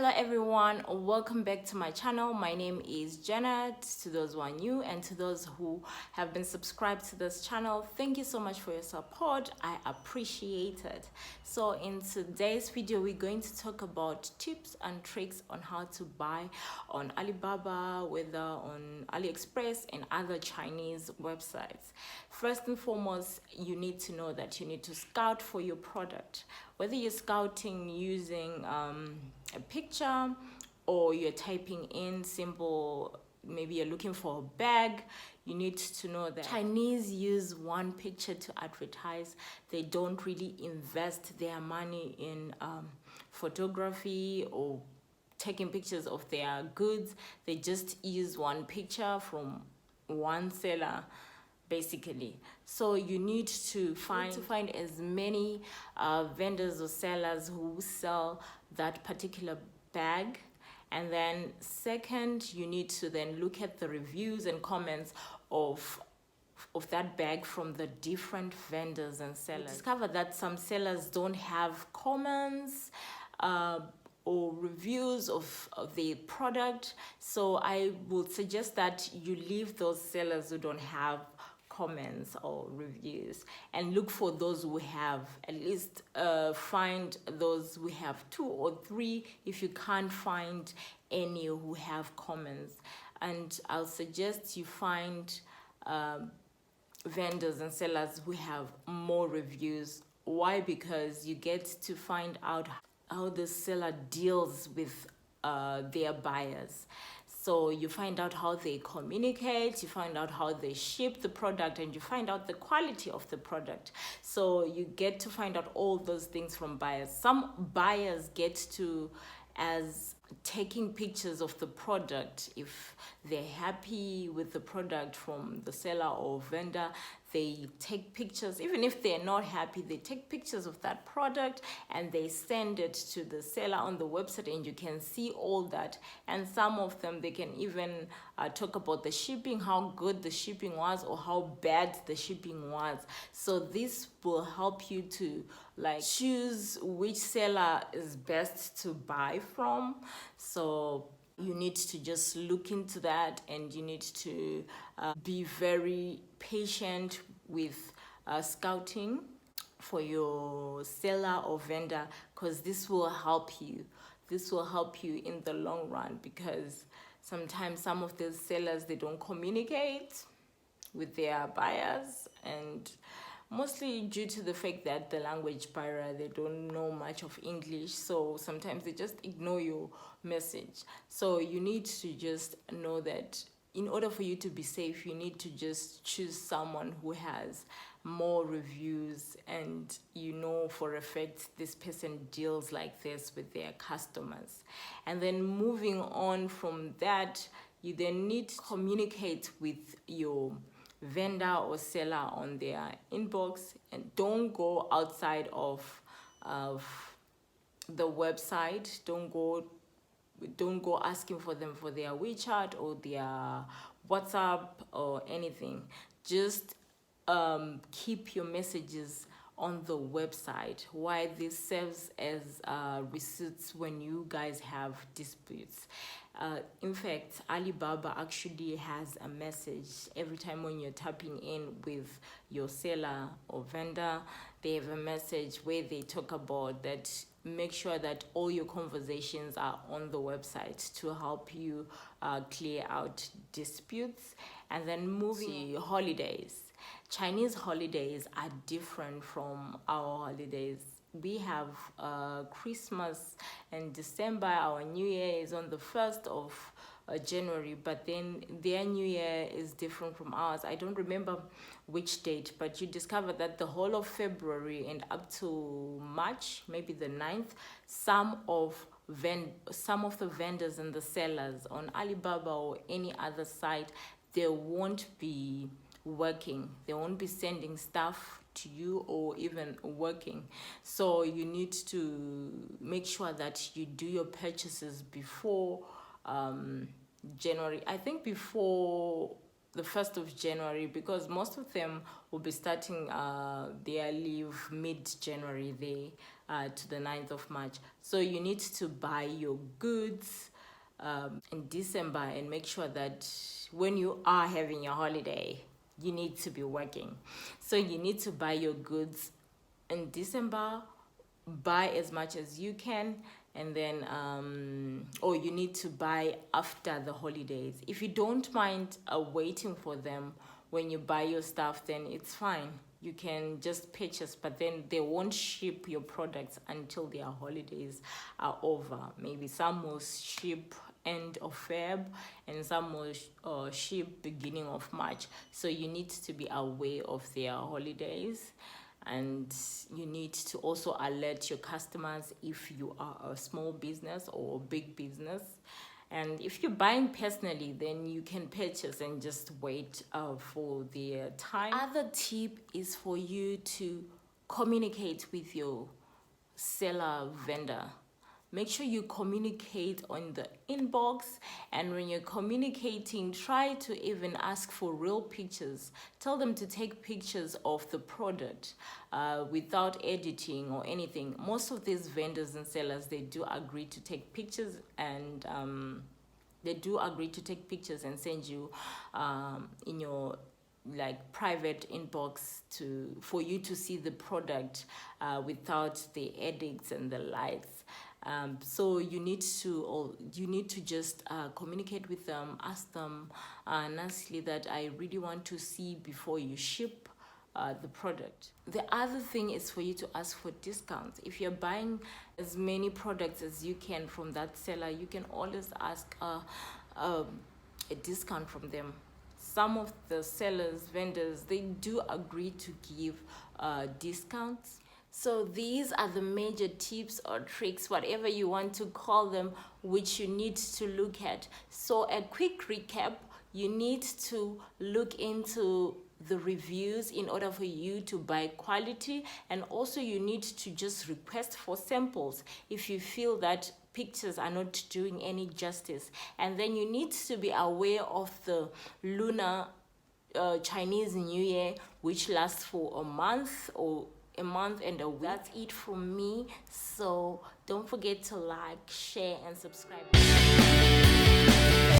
Hello everyone, welcome back to my channel. My name is Janet. To those who are new and to those who have been subscribed to this channel, thank you so much for your support. I appreciate it. So in today's video, we're going to talk about tips and tricks on how to buy on Alibaba, whether on AliExpress and other Chinese websites. First and foremost, you need to know that you need to scout for your product. Whether you're scouting using a picture or you're typing in simple, maybe you're looking for a bag, you need to know that Chinese use one picture to advertise. They don't really invest their money in photography or taking pictures of their goods. They just use one picture from one seller basically. So you need to find as many vendors or sellers who sell that particular bag. And then second, you need to then look at the reviews and comments of that bag from the different vendors and sellers. Discover that some sellers don't have comments or reviews of the product, so I would suggest that you leave those sellers who don't have comments or reviews and look for those who have. At least find those who have 2 or 3 if you can't find any who have comments. And I'll suggest you find vendors and sellers who have more reviews. Why? Because you get to find out how the seller deals with their buyers. So you find out how they communicate, you find out how they ship the product, and you find out the quality of the product. So you get to find out all those things from buyers. Some buyers get to as taking pictures of the product. If they're happy with the product from the seller or vendor, they take pictures. Even if they're not happy, they take pictures of that product and they send it to the seller on the website, and you can see all that. And some of them, they can even talk about the shipping, how good the shipping was or how bad the shipping was. So this will help you to choose which seller is best to buy from. So you need to just look into that, and you need to be very patient with scouting for your seller or vendor, because this will help you. This will help you in the long run, because sometimes some of the sellers, they don't communicate with their buyers, and mostly due to the fact that the language barrier, they don't know much of English, so sometimes they just ignore your message. So you need to just know that in order for you to be safe, you need to just choose someone who has more reviews, and you know for a fact this person deals like this with their customers. And then moving on from that, you then need to communicate with your vendor or seller on their inbox, and don't go outside of the website. Don't go asking for them for their WeChat or their WhatsApp or anything. Just keep your messages on the website. Why? This serves as receipts when you guys have disputes. In fact, Alibaba actually has a message every time when you're tapping in with your seller or vendor. They have a message where they talk about that. Make sure that all your conversations are on the website to help you clear out disputes. And then moving to holidays. Chinese holidays are different from our holidays. We have Christmas and December. Our New Year is on the 1st of January, but then their New Year is different from ours. I don't remember which date, but you discover that the whole of February and up to March, maybe the 9th, some of the vendors and the sellers on Alibaba or any other site, they won't be working. They won't be sending stuff to you or even working. So you need to make sure that you do your purchases before January. I think before the 1st of January, because most of them will be starting their leave mid-January. They to the 9th of March. So you need to buy your goods in December and make sure that when you are having your holiday, you need to be working. So you need to buy your goods in December, buy as much as you can, and then or you need to buy after the holidays. If you don't mind waiting for them when you buy your stuff, then it's fine, you can just purchase, but then they won't ship your products until their holidays are over. Maybe some will ship end of Feb and some will ship beginning of March. So you need to be aware of their holidays, and you need to also alert your customers if you are a small business or a big business. And if you're buying personally, then you can purchase and just wait for their time. Other tip is for you to communicate with your seller vendor. Make sure you communicate on the inbox, and when you're communicating, try to even ask for real pictures. Tell them to take pictures of the product without editing or anything. Most of these vendors and sellers, they do agree to take pictures, and send you in your like private inbox for you to see the product without the edits and the lights. So you need to just communicate with them, ask them nicely that I really want to see before you ship the product. The other thing is for you to ask for discounts. If you're buying as many products as you can from that seller, you can always ask a discount from them. Some of the sellers, vendors, they do agree to give discounts. So these are the major tips or tricks, whatever you want to call them, which you need to look at. So a quick recap: you need to look into the reviews in order for you to buy quality, and also you need to just request for samples if you feel that pictures are not doing any justice. And then you need to be aware of the lunar Chinese New Year, which lasts for a month and a week. That's it from me. So don't forget to like, share, and subscribe.